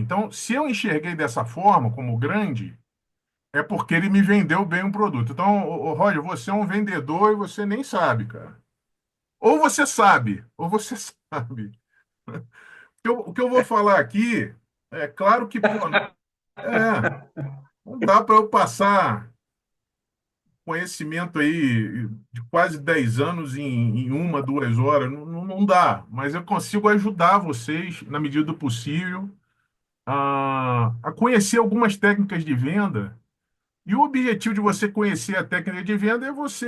Então, se eu enxerguei dessa forma, como grande, é porque ele me vendeu bem um produto. Então, Roger, você é um vendedor e você nem sabe, cara. Ou você sabe, ou você sabe. O que eu vou falar aqui, é claro que, pô, não dá para eu passar conhecimento aí de quase 10 anos em 1, 2 horas. Não, não dá. Mas eu consigo ajudar vocês, na medida do possível, a conhecer algumas técnicas de venda. E o objetivo de você conhecer a técnica de venda é você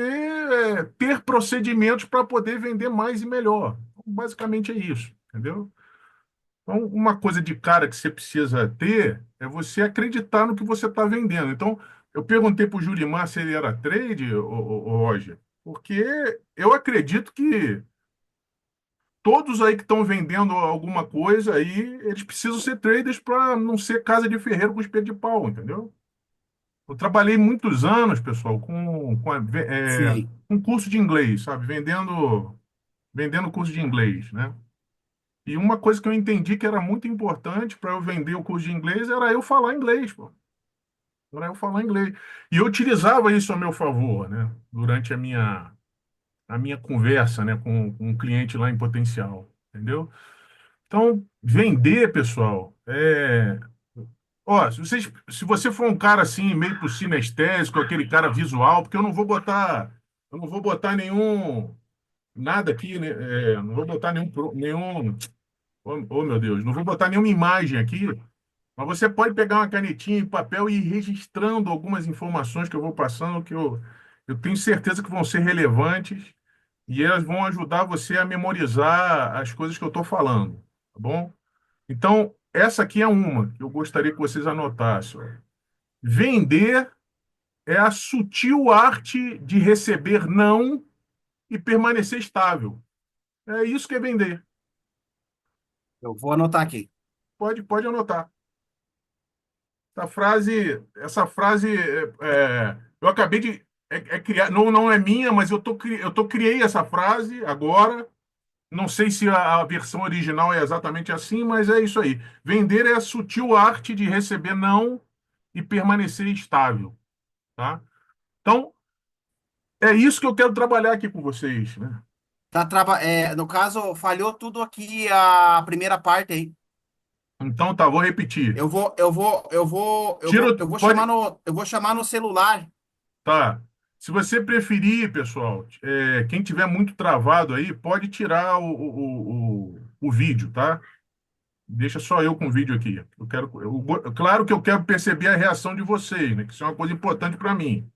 ter procedimentos para poder vender mais e melhor. Basicamente é isso, entendeu? Então, uma coisa de cara que você precisa ter é você acreditar no que você está vendendo. Então, eu perguntei para o Julimar se ele era trade, ô Roger, porque eu acredito que todos aí que estão vendendo alguma coisa aí, eles precisam ser traders para não ser casa de ferreiro com espeto de pau, entendeu? Eu trabalhei muitos anos, pessoal, Sei. com curso de inglês, sabe? Vendendo curso de inglês, né? E uma coisa que eu entendi que era muito importante para eu vender o curso de inglês era eu falar inglês, pô. Era eu falar inglês. E eu utilizava isso a meu favor, né? Durante a minha conversa, né? Com um cliente lá em potencial, entendeu? Então, vender, pessoal, Ó, se você for um cara assim, meio pro sinestésico, aquele cara visual, porque eu não vou botar nada aqui, né? Não vou botar oh, meu Deus, não vou botar nenhuma imagem aqui, mas você pode pegar uma canetinha e papel e ir registrando algumas informações que eu vou passando, que eu tenho certeza que vão ser relevantes e elas vão ajudar você a memorizar as coisas que eu estou falando, tá bom? Então, essa aqui é uma que eu gostaria que vocês anotassem. Ó. Vender é a sutil arte de receber não e permanecer estável. É isso que é vender. Eu vou anotar aqui. Pode anotar. Essa frase, eu acabei de criar, não é minha, mas criei essa frase agora. Não sei se a versão original é exatamente assim, mas é isso aí. Vender é a sutil arte de receber não e permanecer estável, tá? Então, é isso que eu quero trabalhar aqui com vocês, né? No caso, falhou tudo aqui a primeira parte aí. Então, tá, vou repetir. Pode, Eu vou chamar no celular. tá. Se você preferir, pessoal, quem tiver muito travado aí, pode tirar o vídeo, tá? Deixa só eu com o vídeo aqui. Claro que eu quero perceber a reação de vocês, né? Que isso é uma coisa importante para mim.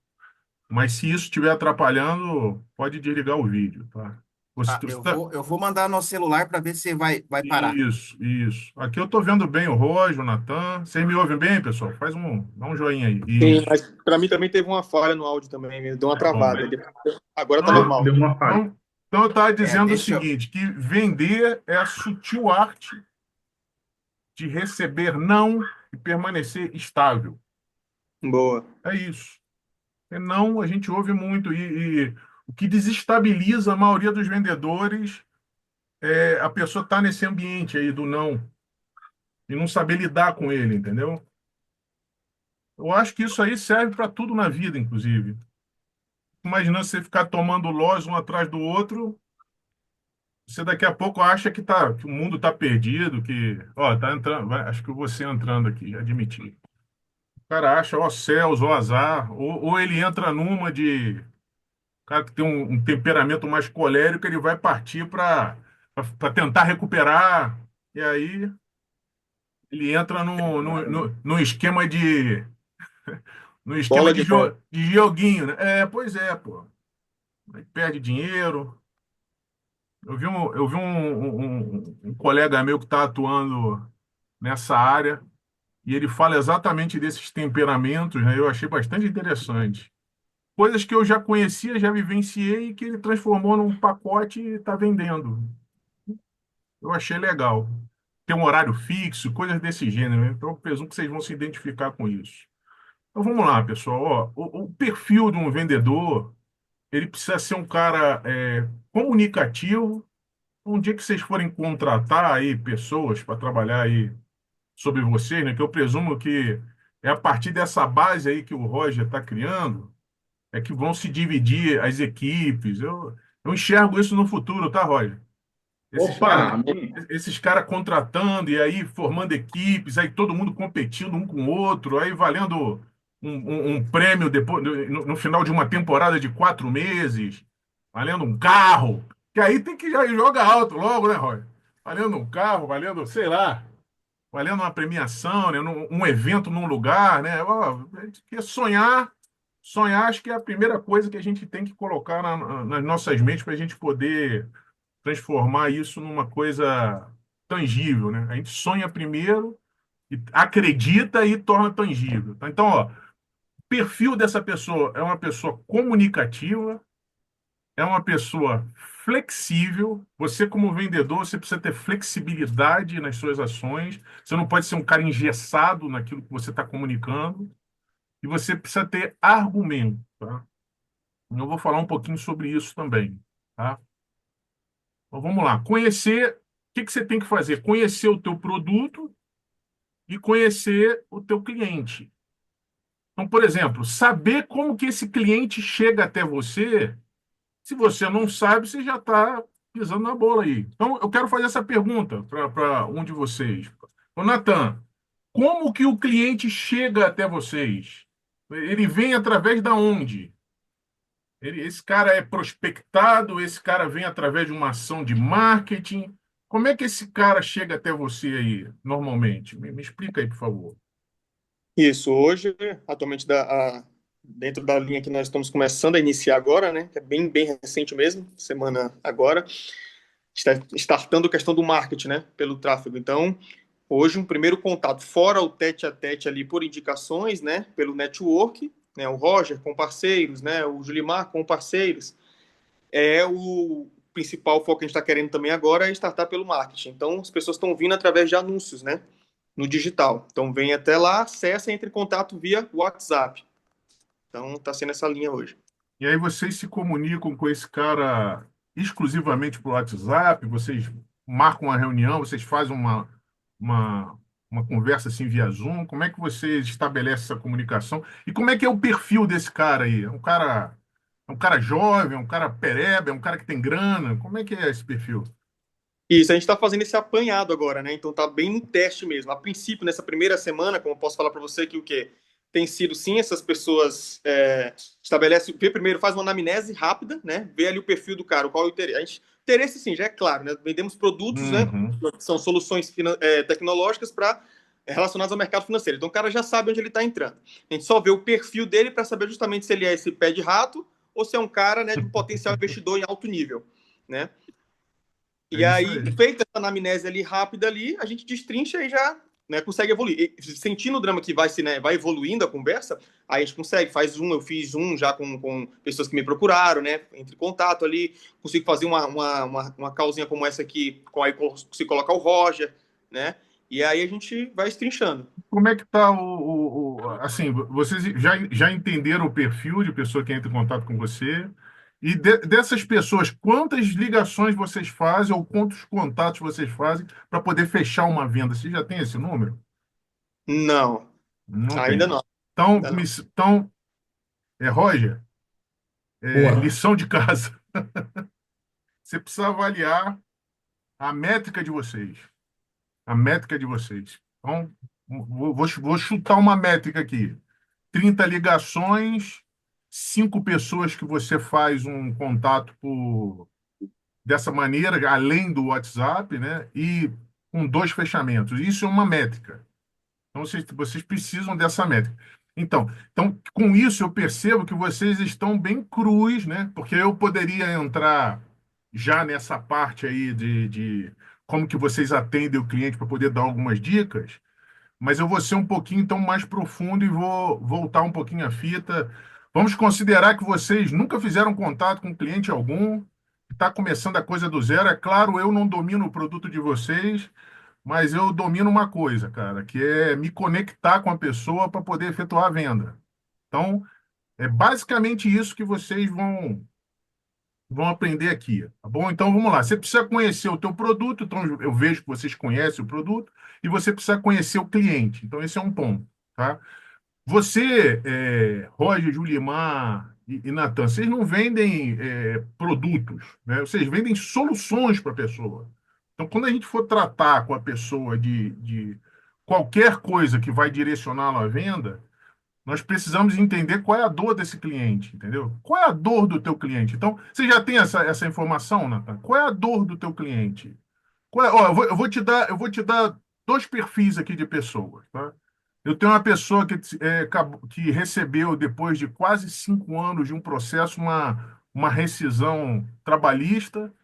Mas se isso estiver atrapalhando, pode desligar o vídeo, tá? Você, Tá, eu vou mandar no celular para ver se vai parar. Isso, isso. Aqui eu estou vendo bem o Roger, o Natan. Vocês me ouvem bem, pessoal? Dá um joinha aí. Sim, Isso. mas para mim também teve uma falha no áudio também, deu uma Tá bom. travada. Agora tá Então, normal. então eu estava É, dizendo o deixa eu. seguinte, que vender é a sutil arte de receber não e permanecer estável. Boa. É isso. Não, a gente ouve muito. E o que desestabiliza a maioria dos vendedores é a pessoa estar nesse ambiente aí do não e não saber lidar com ele, entendeu? Eu acho que isso aí serve para tudo na vida, inclusive. Imaginando você ficar tomando lojas um atrás do outro, você daqui a pouco acha que o mundo está perdido, que, ó, tá entrando, acho que você entrando aqui, já admiti. O cara acha, ó céus, ó azar, ou ele entra numa de cara que tem um temperamento mais colérico, ele vai partir para tentar recuperar, e aí ele entra no esquema no esquema Bola de, de neve. de joguinho, né? Pois é, pô. Aí perde dinheiro. Eu vi um colega meu que está atuando nessa área e ele fala exatamente desses temperamentos, né? Eu achei bastante interessante. Coisas que eu já conhecia, já vivenciei e que ele transformou num pacote e está vendendo. Eu achei legal. Tem um horário fixo, coisas desse gênero, né? Então, eu presumo que vocês vão se identificar com isso. Então, vamos lá, pessoal. Ó, o perfil de um vendedor, ele precisa ser um cara comunicativo. Um dia que vocês forem contratar aí pessoas para trabalhar aí sobre vocês, né? Que eu presumo que é a partir dessa base aí que o Roger está criando, é que vão se dividir as equipes. Eu enxergo isso no futuro, tá, Roger? Esses Opa, caras amém. esses cara contratando e aí formando equipes, aí todo mundo competindo um com o outro, aí valendo um prêmio depois, no final de uma temporada de 4 meses, valendo um carro, que aí tem que já joga alto logo, né, Roger? Valendo um carro, valendo, sei lá, valendo uma premiação, né, um evento num lugar, né? Ó, a gente quer sonhar, acho que é a primeira coisa que a gente tem que colocar nas nossas mentes para a gente poder transformar isso numa coisa tangível, né? A gente sonha primeiro, e acredita e torna tangível. Tá? Então, ó, o perfil dessa pessoa é uma pessoa comunicativa, é uma pessoa flexível. Você, como vendedor, você precisa ter flexibilidade nas suas ações. Você não pode ser um cara engessado naquilo que você está comunicando. E você precisa ter argumento, tá? Eu vou falar um pouquinho sobre isso também, tá? Então, vamos lá. Conhecer, o que que você tem que fazer? Conhecer o teu produto e conhecer o teu cliente. Então, por exemplo, saber como que esse cliente chega até você. Se você não sabe, você já está pisando na bola aí. Então, eu quero fazer essa pergunta para um de vocês. Ô, Natan, como que o cliente chega até vocês? Ele vem através da onde? Esse cara é prospectado, esse cara vem através de uma ação de marketing. Como é que esse cara chega até você aí, normalmente? Me explica aí, por favor. Isso, hoje, atualmente, dentro da linha que nós estamos começando a iniciar agora, né? Que é bem recente mesmo, semana agora, está startando a questão do marketing, né? Pelo tráfego. Então, hoje, um primeiro contato, fora o tete a tete ali por indicações, né? Pelo network, né? O Roger com parceiros, né? O Julimar com parceiros. É o principal foco que a gente está querendo também agora é startar pelo marketing. Então, as pessoas estão vindo através de anúncios, né? No digital. Então, vem até lá, acessa e entra em contato via WhatsApp. Então, está sendo essa linha hoje. E aí vocês se comunicam com esse cara exclusivamente por WhatsApp, vocês marcam uma reunião, vocês fazem uma, uma conversa assim via Zoom. Como é que vocês estabelecem essa comunicação? E como é que é o perfil desse cara aí? É um cara jovem, é um cara pereba, é um cara que tem grana? Como é que é esse perfil? Isso, a gente está fazendo esse apanhado agora, né? Então tá bem no teste mesmo. A princípio, nessa primeira semana, como eu posso falar para você que o quê? Tem sido sim, essas pessoas vê primeiro, faz uma anamnese rápida, né? Vê ali o perfil do cara, qual é o interesse. Interesse, sim, já é claro, né? Vendemos produtos, né? Uhum, São soluções tecnológicas para relacionadas ao mercado financeiro. Então o cara já sabe onde ele está entrando. A gente só vê o perfil dele para saber justamente se ele é esse pé de rato ou se é um cara, né, de um potencial investidor em alto nível, né? é E isso aí, aí. feita essa anamnese ali rápida ali, a gente destrincha e já, né, consegue evoluir. E, sentindo o drama que vai se, né, vai evoluindo a conversa, aí a gente consegue, eu fiz um já com pessoas que me procuraram, né, entre contato ali, consigo fazer uma causinha como essa aqui, com aí consigo colocar o Roger, né, e aí a gente vai estrinchando. Como é que está assim, vocês já entenderam o perfil de pessoa que entra em contato com você? E dessas pessoas, quantas ligações vocês fazem ou quantos contatos vocês fazem para poder fechar uma venda? Você já tem esse número? Não, Não ainda tem. não, Então, ainda não. Roger, Boa. lição de casa. Você precisa avaliar a métrica de vocês. A métrica de vocês. Então, vou chutar uma métrica aqui. 30 ligações, 5 pessoas que você faz um contato dessa maneira, além do WhatsApp, né? E com 2 fechamentos. Isso é uma métrica. Então, vocês precisam dessa métrica. Então, com isso, eu percebo que vocês estão bem crus, né? Porque eu poderia entrar já nessa parte aí de como que vocês atendem o cliente para poder dar algumas dicas, mas eu vou ser um pouquinho então mais profundo e vou voltar um pouquinho a fita. Vamos considerar que vocês nunca fizeram contato com cliente algum, está começando a coisa do zero. É claro, eu não domino o produto de vocês, mas eu domino uma coisa, cara, que é me conectar com a pessoa para poder efetuar a venda. Então, é basicamente isso que vocês vão aprender aqui, tá bom? Então vamos lá. Você precisa conhecer o teu produto, então eu vejo que vocês conhecem o produto, e você precisa conhecer o cliente. Então esse é um ponto, tá? Você, Roger, Julimar e Natan, vocês não vendem produtos, né? Vocês vendem soluções para a pessoa. Então, quando a gente for tratar com a pessoa de qualquer coisa que vai direcioná-la à venda, nós precisamos entender qual é a dor desse cliente, entendeu? Qual é a dor do teu cliente? Então, você já tem essa informação, Natan? Qual é a dor do teu cliente? Ó, eu vou te dar dois perfis aqui de pessoas, tá? Eu tenho uma pessoa que recebeu, depois de quase 5 anos de um processo, uma rescisão trabalhista,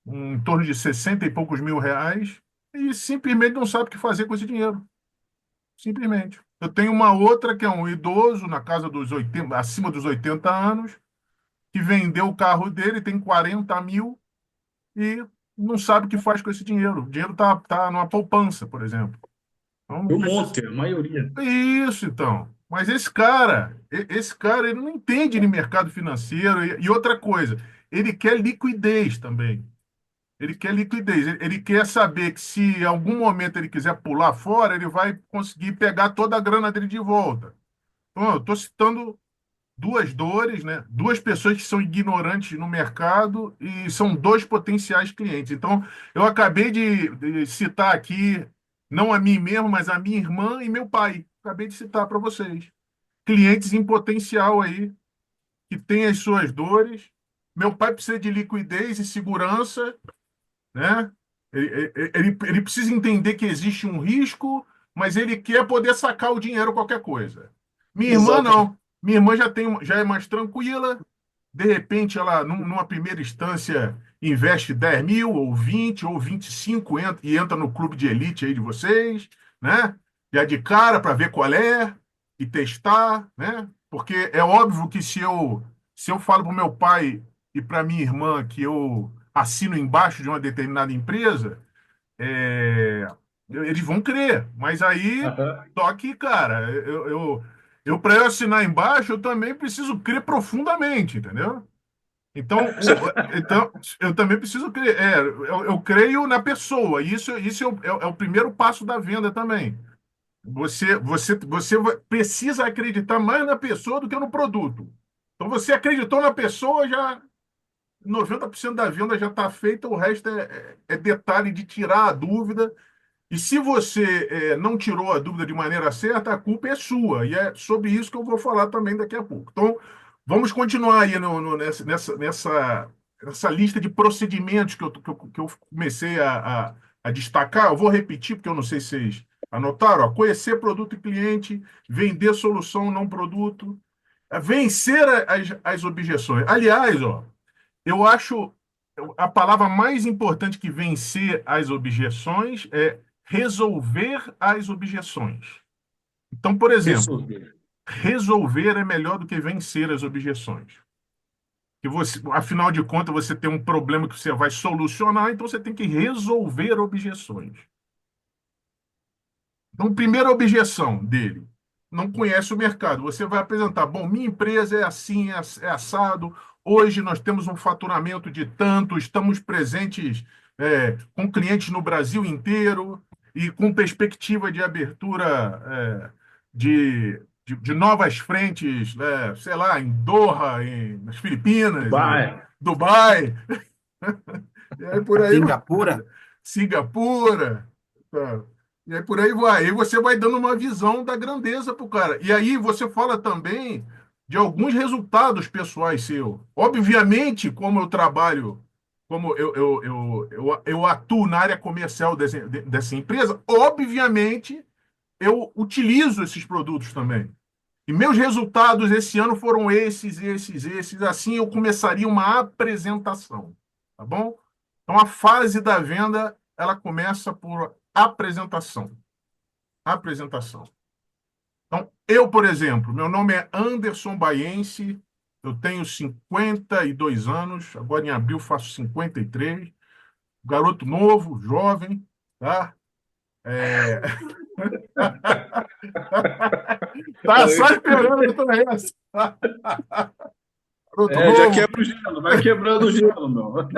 em torno de 60 e poucos mil reais, e simplesmente não sabe o que fazer com esse dinheiro. Simplesmente. Eu tenho uma outra que é um idoso, na casa dos 80, acima dos 80 anos, que vendeu o carro dele, tem 40 mil e não sabe o que faz com esse dinheiro. O dinheiro tá numa poupança, por exemplo. Então, Um precisa... monte, a maioria. Isso, então. Mas esse cara, ele não entende de mercado financeiro. E outra coisa, ele quer liquidez também. Ele quer liquidez. Ele quer saber que se em algum momento ele quiser pular fora, ele vai conseguir pegar toda a grana dele de volta. Então, eu estou citando duas dores, né? Duas pessoas que são ignorantes no mercado e são dois potenciais clientes. Então, eu acabei de citar aqui, não a mim mesmo, mas a minha irmã e meu pai. Acabei de citar para vocês. Clientes em potencial aí, que têm as suas dores. Meu pai precisa de liquidez e segurança, né? Ele precisa entender que existe um risco, mas ele quer poder sacar o dinheiro qualquer coisa. Minha irmã Exato. não. Minha irmã já é mais tranquila. De repente, ela, numa primeira instância, investe 10 mil, ou 20 ou 25 e entra no clube de elite aí de vocês, né? Já de cara para ver qual é e testar, né? Porque é óbvio que se eu falo para o meu pai e para minha irmã que eu assino embaixo de uma determinada empresa, é, eles vão crer. Mas aí, Aham. só que, cara, eu para eu assinar embaixo, eu também preciso crer profundamente, entendeu? Então, então eu também preciso crer. Eu creio na pessoa. Isso é o primeiro passo da venda também. Precisa acreditar mais na pessoa do que no produto. Então, você acreditou na pessoa, já 90% da venda já está feita, o resto é detalhe de tirar a dúvida. E se você não tirou a dúvida de maneira certa, a culpa é sua. E é sobre isso que eu vou falar também daqui a pouco. Então, vamos continuar aí nessa lista de procedimentos que eu comecei a destacar. Eu vou repetir, porque eu não sei se vocês anotaram. Ó, conhecer produto e cliente, vender solução, não produto, vencer as objeções. Aliás, ó, eu acho a palavra mais importante que vencer as objeções é resolver as objeções. Então, por exemplo, Resolver. resolver é melhor do que vencer as objeções. Que você, afinal de contas, você tem um problema que você vai solucionar, então você tem que resolver objeções. Então, primeira objeção dele, não conhece o mercado. Você vai apresentar, bom, minha empresa é assim, é assado. Hoje nós temos um faturamento de tanto, estamos presentes com clientes no Brasil inteiro e com perspectiva de abertura de novas frentes, sei lá, em Doha, nas Filipinas, Dubai. Dubai, e aí por aí vai. Singapura? Singapura. Tá. E aí por aí vai. Aí você vai dando uma visão da grandeza para o cara. E aí você fala também de alguns resultados pessoais seus. Obviamente, como eu trabalho, como eu atuo na área comercial dessa empresa, obviamente eu utilizo esses produtos também. E meus resultados esse ano foram esses. Assim eu começaria uma apresentação, tá bom? Então a fase da venda, ela começa por apresentação. Apresentação. Então, eu, por exemplo, meu nome é Anderson Baiense, eu tenho 52 anos, agora em abril faço 53, garoto novo, jovem, tá? É... Tá só esperando eu também. Garoto Já novo? quebra o gelo, vai quebrando o gelo, meu.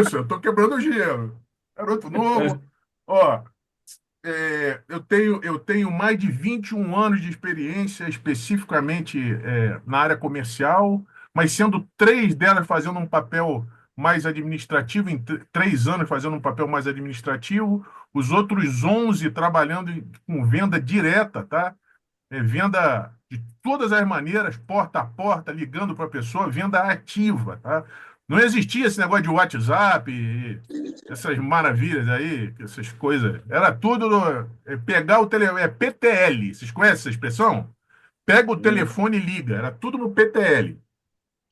Isso, eu tô quebrando o gelo. Garoto novo. Ó, eu tenho mais de 21 anos de experiência, especificamente na área comercial, mas sendo três delas fazendo um papel mais administrativo, em 3 anos fazendo um papel mais administrativo, os outros 11 trabalhando com venda direta, tá? Venda de todas as maneiras, porta a porta, ligando para a pessoa, venda ativa, tá? Não existia esse negócio de WhatsApp, essas maravilhas aí, essas coisas. Era tudo pegar o telefone, PTL. Vocês conhecem essa expressão? Pega o telefone e liga. Era tudo no PTL.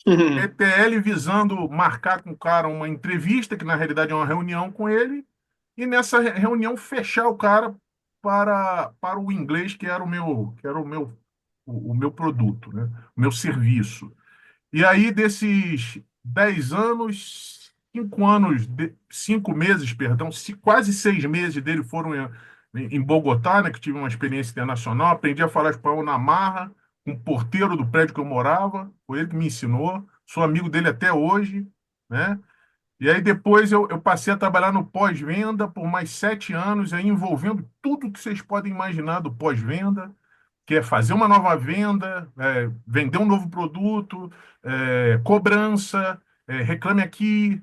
PTL visando marcar com o cara uma entrevista, que na realidade é uma reunião com ele, e nessa reunião fechar o cara para o inglês, que era o meu produto, né? O meu serviço. E aí, desses 10 anos, 5 anos, 5 meses, perdão, quase 6 meses dele foram em Bogotá, né, que eu tive uma experiência internacional. Aprendi a falar espanhol na marra, com o porteiro do prédio que eu morava, foi ele que me ensinou. Sou amigo dele até hoje, né? E aí depois eu passei a trabalhar no pós-venda por mais 7 anos, aí envolvendo tudo que vocês podem imaginar do pós-venda, que é fazer uma nova venda, vender um novo produto, cobrança, reclame aqui,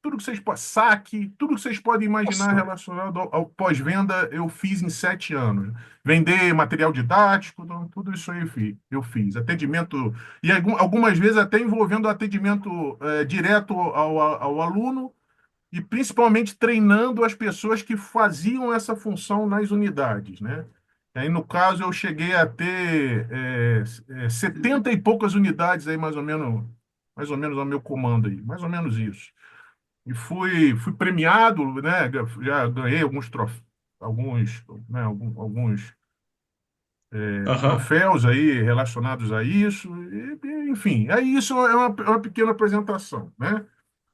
tudo que vocês podem, saque, tudo que vocês podem imaginar Nossa. relacionado ao pós-venda, eu fiz em 7 anos. Vender material didático, então, tudo isso aí eu fiz. Atendimento, e algumas vezes até envolvendo atendimento direto ao aluno, e principalmente treinando as pessoas que faziam essa função nas unidades, né? Aí, no caso, eu cheguei a ter 70 e poucas unidades aí, mais ou menos ao meu comando aí, mais ou menos isso. E fui premiado, né? Já ganhei alguns troféus, alguns, né? Alguns Aham. troféus aí relacionados a isso. Enfim, aí isso é uma pequena apresentação, né?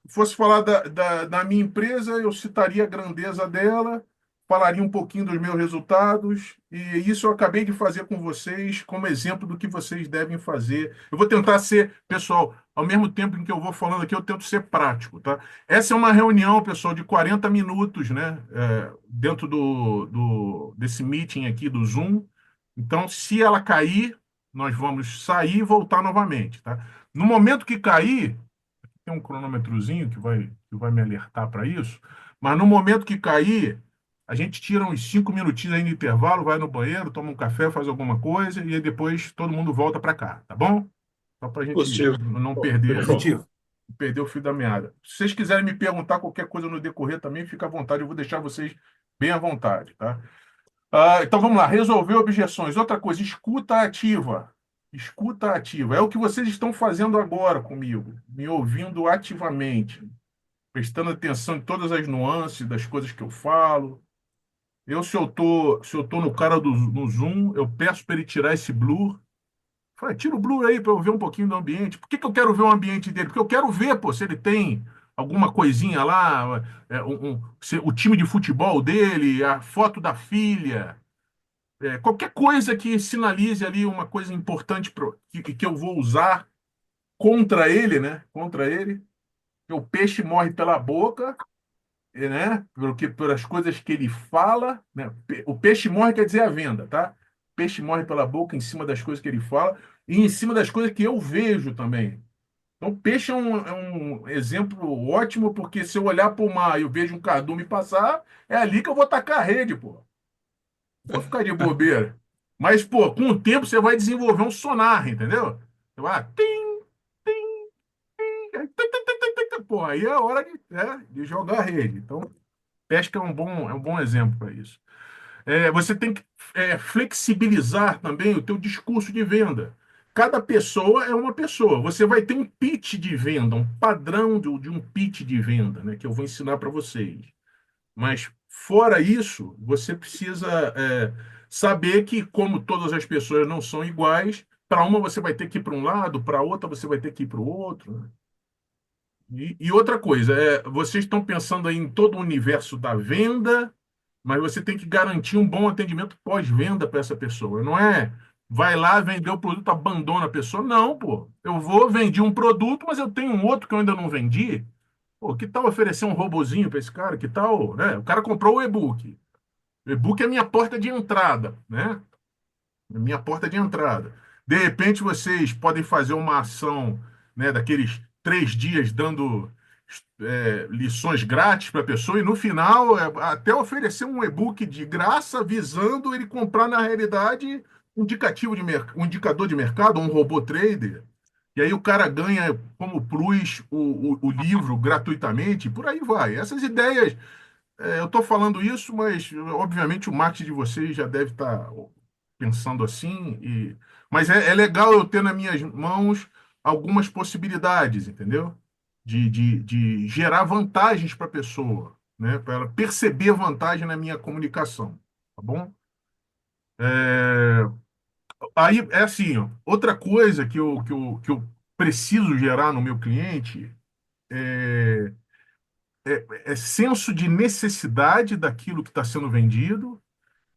Fosse falar da minha empresa, eu citaria a grandeza dela, falaria um pouquinho dos meus resultados, e isso eu acabei de fazer com vocês como exemplo do que vocês devem fazer. Eu vou tentar ser, pessoal, ao mesmo tempo em que eu vou falando aqui, eu tento ser prático, tá? Essa é uma reunião, pessoal, de 40 minutos, né? Dentro desse meeting aqui do Zoom. Então, se ela cair, nós vamos sair e voltar novamente, tá? No momento que cair, tem um cronômetrozinho que vai me alertar para isso, mas no momento que cair, a gente tira uns 5 minutinhos aí no intervalo, vai no banheiro, toma um café, faz alguma coisa e aí depois todo mundo volta para cá, tá bom? Só para a gente Positivo. não perder, Fechou. Positivo. perder o fio da meada. Se vocês quiserem me perguntar qualquer coisa no decorrer também, fica à vontade, eu vou deixar vocês bem à vontade, tá? Então vamos lá, resolver objeções. Outra coisa, escuta ativa. Escuta ativa. É o que vocês estão fazendo agora comigo, me ouvindo ativamente, prestando atenção em todas as nuances das coisas que eu falo. Se eu tô no cara no Zoom, eu peço para ele tirar esse blur. Fala, tira o blur aí para eu ver um pouquinho do ambiente. Por que que eu quero ver o ambiente dele? Porque eu quero ver, pô, se ele tem alguma coisinha lá, o time de futebol dele, a foto da filha. Qualquer coisa que sinalize ali uma coisa importante que eu vou usar contra ele, né? Contra ele. O peixe morre pela boca, né? Pelas coisas que ele fala, né? O peixe morre quer dizer a venda, tá? O peixe morre pela boca em cima das coisas que ele fala e em cima das coisas que eu vejo também. Então, peixe é um exemplo ótimo, porque se eu olhar para o mar e eu vejo um cardume passar, é ali que eu vou tacar a rede, pô. Vou ficar de bobeira. Mas, pô, com o tempo você vai desenvolver um sonar, entendeu? Você vai, tim, tim, pô, aí é a hora de jogar a rede. Então, pesca é um bom exemplo para isso. Você tem que flexibilizar também o teu discurso de venda. Cada pessoa é uma pessoa. Você vai ter um pitch de venda, um padrão de um pitch de venda, né, que eu vou ensinar para vocês. Mas, fora isso, você precisa saber que, como todas as pessoas não são iguais, para uma você vai ter que ir para um lado, para outra você vai ter que ir para o outro, né? E outra coisa, vocês estão pensando aí em todo o universo da venda, mas você tem que garantir um bom atendimento pós-venda para essa pessoa. Não é vai lá vender o produto, abandona a pessoa. Não, pô. Eu vou vender um produto, mas eu tenho um outro que eu ainda não vendi. Pô, que tal oferecer um robozinho para esse cara? Que tal, né? O cara comprou o e-book. O e-book é minha porta de entrada, né? É minha porta de entrada. De repente, vocês podem fazer uma ação, né, daqueles 3 dias dando lições grátis para a pessoa e no final até oferecer um e-book de graça visando ele comprar na realidade um indicador de mercado, um robô trader. E aí o cara ganha como plus o livro gratuitamente, e por aí vai. Essas ideias, eu estou falando isso, mas obviamente o marketing de vocês já deve estar pensando assim. Mas é legal eu ter nas minhas mãos algumas possibilidades, entendeu? De gerar vantagens para a pessoa, né? Para ela perceber vantagem na minha comunicação, tá bom? É, Aí é assim, ó, outra coisa que eu preciso gerar no meu cliente é senso de necessidade daquilo que está sendo vendido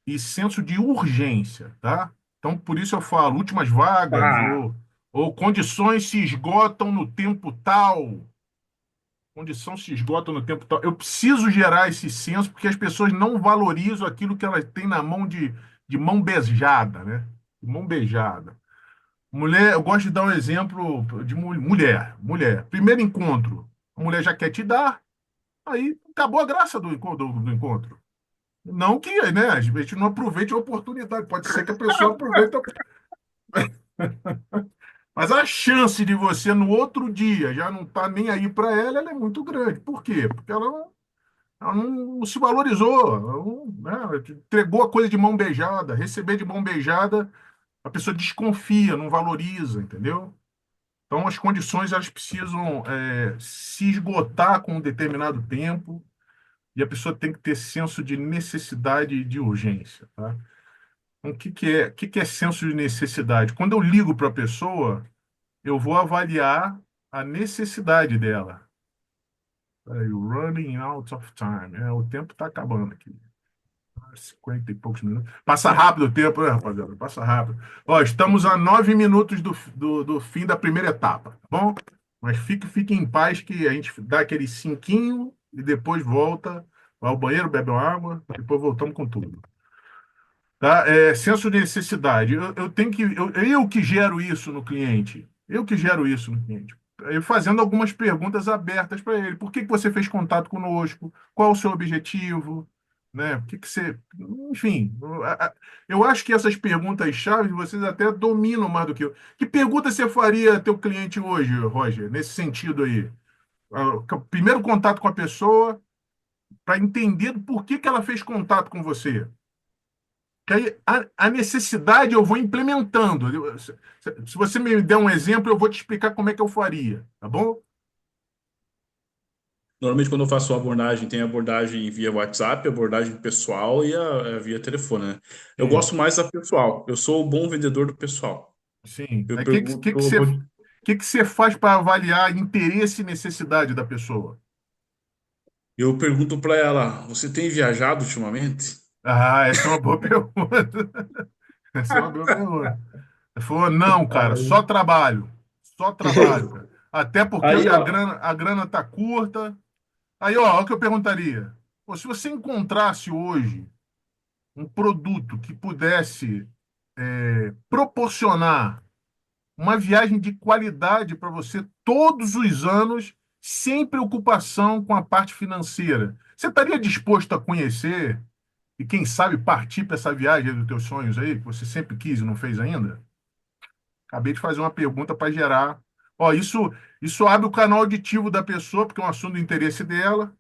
e senso de urgência, tá? Então, por isso eu falo, últimas vagas Ah, ou condições se esgotam no tempo tal. Condição se esgota no tempo tal. Eu preciso gerar esse senso porque as pessoas não valorizam aquilo que elas têm na mão de mão beijada, né? De mão beijada. Mulher, eu gosto de dar um exemplo de mulher. Mulher, primeiro encontro, a mulher já quer te dar, aí acabou a graça do encontro. Não que, né, a gente não aproveite a oportunidade. Pode ser que a pessoa aproveite, mas a chance de você no outro dia já não estar nem aí para ela, ela é muito grande. Por quê? Porque ela não se valorizou, ela não, né, entregou a coisa de mão beijada. Receber de mão beijada, a pessoa desconfia, não valoriza, entendeu? Então, as condições elas precisam se esgotar com um determinado tempo e a pessoa tem que ter senso de necessidade e de urgência, tá? Então, o que é senso de necessidade? Quando eu ligo para a pessoa, eu vou avaliar a necessidade dela. Peraí, running out of time. O tempo está acabando aqui. 50 e poucos minutos. Passa rápido o tempo, né, rapaziada? Passa rápido. Ó, estamos a 9 minutos do fim da primeira etapa, tá bom? Mas fique em paz que a gente dá aquele cinquinho e depois volta, vai ao banheiro, bebe uma água, depois voltamos com tudo. Tá? Senso de necessidade. Eu tenho que, eu que gero isso no cliente. Eu que gero isso no cliente. Eu fazendo algumas perguntas abertas para ele. Por que que você fez contato conosco? Qual o seu objetivo? Né? Por que que você. Enfim, eu acho que essas perguntas-chave vocês até dominam mais do que eu. Que pergunta você faria a teu cliente hoje, Roger, nesse sentido aí? Primeiro contato com a pessoa, para entender por que que ela fez contato com você. Que aí a necessidade eu vou implementando. Se você me der um exemplo, eu vou te explicar como é que eu faria, tá bom? normalmente, quando eu faço abordagem, tem abordagem via WhatsApp, abordagem pessoal e a via telefone, né? Eu Sim, gosto mais da pessoal. Eu sou o bom vendedor do pessoal. sim. Eu Aí, pergunto, eu vou- que você faz para avaliar interesse e necessidade da pessoa? eu pergunto para ela: você tem viajado ultimamente? Ah, essa é uma boa pergunta. Essa é uma boa pergunta. Ele falou, não, cara, Aí, só trabalho. Só trabalho, cara. Até porque aí, a ó. grana, a grana tá curta. Aí, ó, o que eu perguntaria. Pô, se você encontrasse hoje um produto que pudesse proporcionar uma viagem de qualidade para você todos os anos, sem preocupação com a parte financeira. Você estaria disposto a conhecer e, quem sabe, partir para essa viagem dos teus sonhos aí, que você sempre quis e não fez ainda? Acabei de fazer uma pergunta para gerar. Ó, isso abre o canal auditivo da pessoa, porque é um assunto do interesse dela.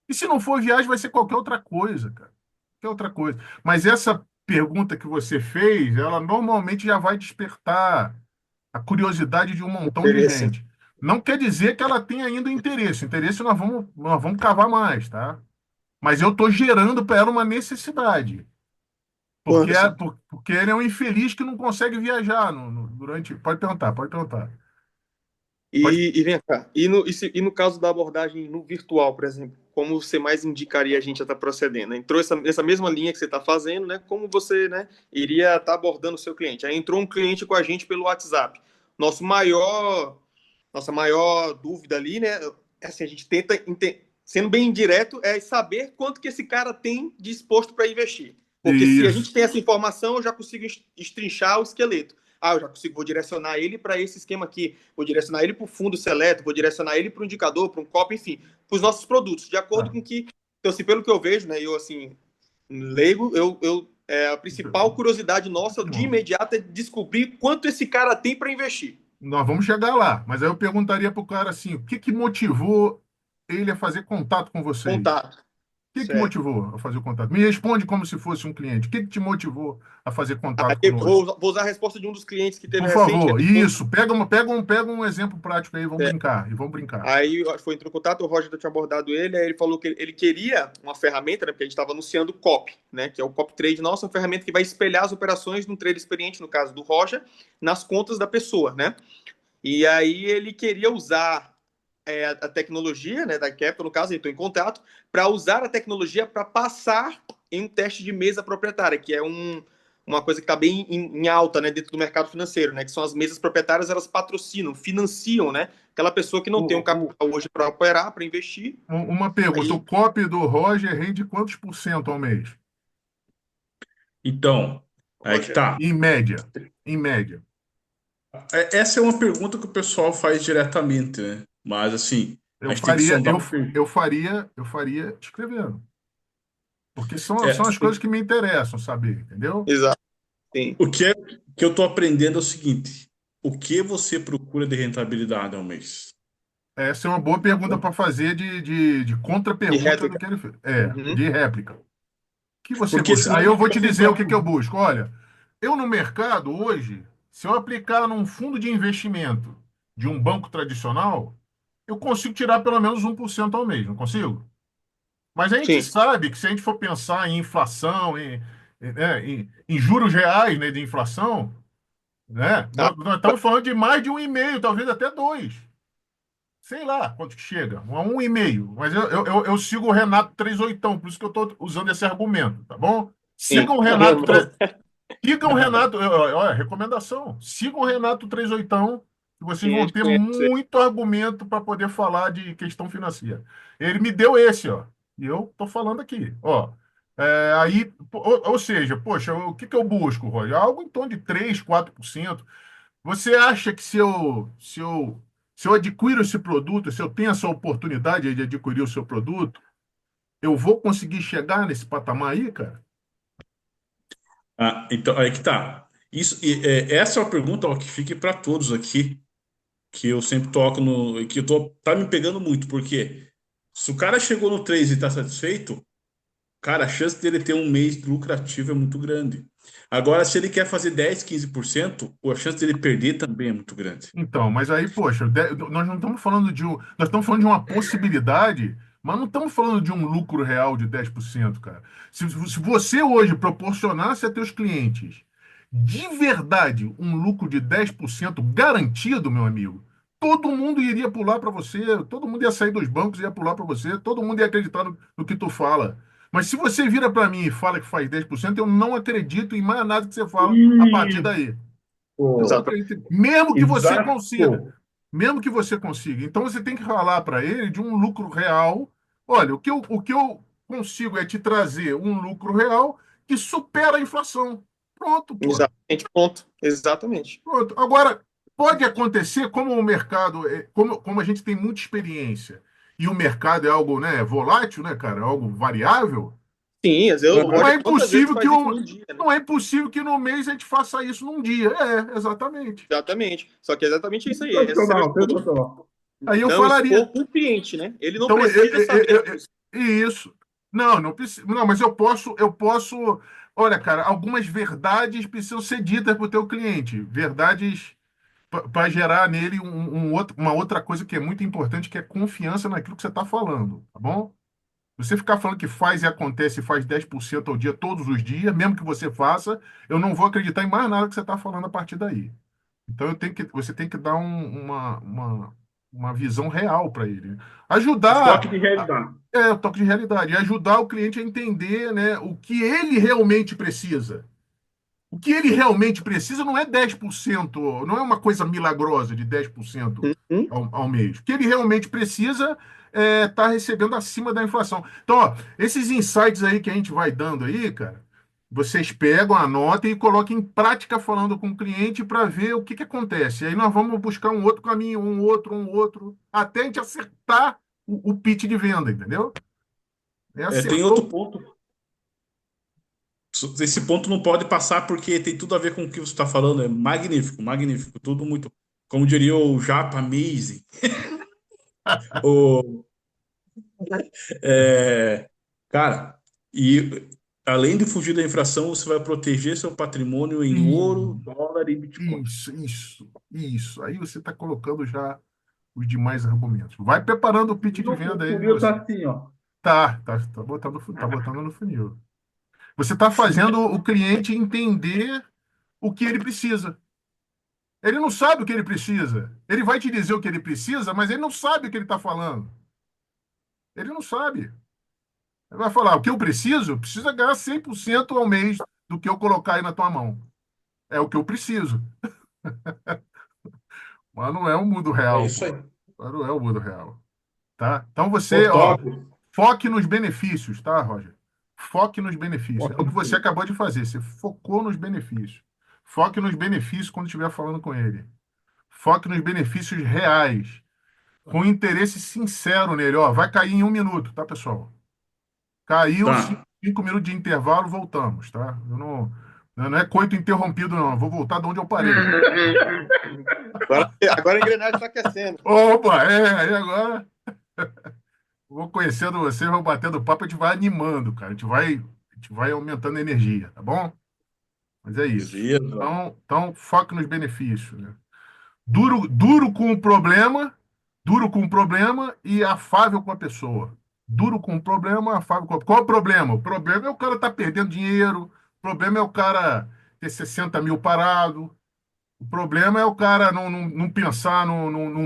E se não for viagem, vai ser qualquer outra coisa, cara. Qualquer outra coisa. Mas essa pergunta que você fez, ela normalmente já vai despertar a curiosidade de um montão de Interesse. gente. Não quer dizer que ela tenha ainda interesse. Interesse nós vamos cavar mais, tá? Mas eu estou gerando para ela uma necessidade. Porque, Anderson, porque ele é um infeliz que não consegue viajar durante. Pode perguntar, pode perguntar. Pode. E vem cá, e no caso da abordagem no virtual, por exemplo, como você mais indicaria a gente a estar procedendo? Entrou essa mesma linha que você está fazendo, né? Como você, né, iria estar abordando o seu cliente? Aí entrou um cliente com a gente pelo WhatsApp. Nosso maior, nossa maior dúvida ali, né? É assim, a gente tenta, sendo bem direto, é saber quanto que esse cara tem disposto para investir. Porque se a Isso. gente tem essa informação, eu já consigo estrinchar o esqueleto. Ah, eu já consigo, vou direcionar ele para esse esquema aqui, vou direcionar ele para o fundo seleto, vou direcionar ele para o indicador, para um copy, enfim, para os nossos produtos, de acordo Tá. com que, então, assim, pelo que eu vejo, né, eu assim, leigo, a principal curiosidade nossa de Bom, imediato é descobrir quanto esse cara tem para investir. nós vamos chegar lá, mas aí eu perguntaria para o cara assim, o que que motivou ele a fazer contato com vocês? Contato. O que que Certo. motivou a fazer o contato? Me responde como se fosse um cliente. O que que te motivou a fazer contato Aí conosco? vou usar a resposta de um dos clientes que teve Por recente, que favor, ele falou, isso. Pega um exemplo prático aí, vamos brincar. E vamos brincar. aí foi entrou em contato, o Roger tinha abordado ele, aí ele falou que ele queria uma ferramenta, né, porque a gente estava anunciando o COP, né, que é o COP Trade nosso, uma ferramenta que vai espelhar as operações de um trader experiente, no caso do Roger, nas contas da pessoa, né? E aí ele queria usar a tecnologia, né, da Capital, no caso, ele entrou em contato, para usar a tecnologia para passar em um teste de mesa proprietária, que é uma coisa que está bem em alta, né, dentro do mercado financeiro, né, que são as mesas proprietárias, elas patrocinam, financiam, né, aquela pessoa que não tem um O, capital hoje para operar, para investir. uma pergunta, o Aí, copy do Roger rende quantos por cento ao mês? Então, aí que Roger, tá. Em média. Em média. Essa é uma pergunta que o pessoal faz diretamente, né? Mas assim, a Eu gente tem que faria, sondar eu, o perfil. eu faria escrevendo. Porque são as É, coisas que me interessam saber, entendeu? exato, sim. o que eu estou aprendendo é o seguinte: o que você procura de rentabilidade ao mês? Essa é uma boa pergunta para fazer de De contra-pergunta do réplica. que ele fez. É, Uhum. de réplica. O que você Porque busca? senão Aí a eu gente vou vai te dizer comprar o que que eu busco. Olha, eu no mercado hoje, se eu aplicar num fundo de investimento de um banco tradicional, eu consigo tirar pelo menos 1% ao mês, não consigo? Mas a gente Sim. sabe que se a gente for pensar em inflação, em juros reais, né, de inflação, né, Ah, nós estamos falando de mais de 1,5, talvez até 2. Sei lá quanto que chega, a 1,5. Mas eu sigo o Renato 38, por isso que eu estou usando esse argumento, tá bom? sim. Sigam o Renato, sigam o Renato, olha, recomendação, sigam o Renato 38, que vocês Sim, a vão gente ter conhece. muito argumento para poder falar de questão financeira. Ele me deu esse, ó, e eu estou falando aqui, ó. Aí, ou seja, poxa, o que que eu busco, Roger? Algo em torno de 3, 4%. Você acha que se eu adquiro esse produto, se eu tenho essa oportunidade de adquirir o seu produto, eu vou conseguir chegar nesse patamar aí, cara? Então, aí que tá. Essa é uma pergunta, ó, que fique para todos aqui, que eu sempre toco no, que tá me pegando muito, porque se o cara chegou no 3 e está satisfeito, cara, a chance dele ter um mês lucrativo é muito grande. Agora, se ele quer fazer 10, 15%, a chance dele perder também é muito grande. Então, mas aí, poxa, nós não estamos falando nós estamos falando de uma possibilidade, mas não estamos falando de um lucro real de 10%, cara. Se você hoje proporcionasse a teus clientes de verdade um lucro de 10% garantido, meu amigo, todo mundo iria pular para você, todo mundo ia sair dos bancos e ia pular para você, todo mundo ia acreditar no que tu fala. Mas se você vira para mim e fala que faz 10%, eu não acredito em mais nada que você fala a partir Isso, daí. Eu não Exato. acredito. Mesmo que você consiga. exato. Mesmo que você consiga. Então você tem que falar para ele de um lucro real. Olha, o que eu consigo é te trazer um lucro real que supera a inflação. Pronto, pô. Exatamente, ponto. Exatamente. Pronto. Agora, pode acontecer, como o mercado, como a gente tem muita experiência, e o mercado é algo, né, volátil, né, cara? Algo variável. Sim, às vezes, o Não Roger, é quantas vezes impossível que faz isso um, num dia, né? não é impossível que no mês a gente faça isso num dia. É, exatamente. Exatamente. Só que é exatamente isso aí. Essa Sensacional, seja sensacional. Aí eu não expor falaria. para o cliente, né? Ele não Então, precisa saber disso. isso. Não, não precisa. Não, mas eu posso. Olha, cara, algumas verdades precisam ser ditas para o teu cliente. Verdades para gerar nele uma outra coisa que é muito importante, que é confiança naquilo que você está falando, tá bom? Você ficar falando que faz e acontece e faz 10% ao dia, todos os dias, mesmo que você faça, eu não vou acreditar em mais nada que você está falando a partir daí. Então você tem que dar uma visão real para ele. O toque Ajudar, de realidade. o toque de realidade, e ajudar o cliente a entender, né, o que ele realmente precisa. O que ele realmente precisa não é 10%, não é uma coisa milagrosa de 10% Uhum. ao mês. O que ele realmente precisa é estar recebendo acima da inflação. Então, ó, esses insights aí que a gente vai dando aí, cara, vocês pegam, anotem e coloquem em prática falando com o cliente para ver o que que acontece. Aí nós vamos buscar um outro caminho, um outro, até a gente acertar o pitch de venda, entendeu? É Tem outro acertou. ponto. Esse ponto não pode passar porque tem tudo a ver com o que você está falando. É magnífico, magnífico. Tudo muito, como diria o Japa, amazing. O, é, cara, e além de fugir da inflação, você vai proteger seu patrimônio em ouro, dólar e Bitcoin. Isso. Aí você está colocando já os demais argumentos. Vai preparando o pitch de O venda aí de funil tá você. assim, ó. Tá botando no funil. Você está fazendo o cliente entender o que ele precisa. Ele não sabe o que ele precisa. Ele vai te dizer o que ele precisa, mas ele não sabe o que ele está falando. Ele não sabe. Ele vai falar, o que eu preciso? Eu preciso ganhar 100% ao mês do que eu colocar aí na tua mão. É o que eu preciso. Mas não é o mundo É real, isso pô. aí. Mas não é o mundo real. Tá? Então O você, ó, top. foque nos benefícios, tá, Roger? Foque nos benefícios. É o que você Ok. acabou de fazer. Você focou nos benefícios. Foque nos benefícios quando estiver falando com ele. Foque nos benefícios reais, com interesse sincero nele. Ó, vai cair em 1 minuto, tá, pessoal? Caiu Tá. 5 minutos de intervalo, voltamos, tá? Eu não é coito interrompido, não. Eu vou voltar de onde eu parei. Agora a engrenagem está aquecendo. Opa, aí agora vou conhecendo vocês, vou batendo papo, a gente vai animando, cara. A gente vai aumentando a energia, tá bom? Mas é isso. Beleza. Então foque nos benefícios, né? Duro com o problema e afável com a pessoa. Duro com o problema, afável com a... Qual é o problema? O problema é o cara estar perdendo dinheiro, o problema é o cara ter 60 mil parado, o problema é o cara não pensar num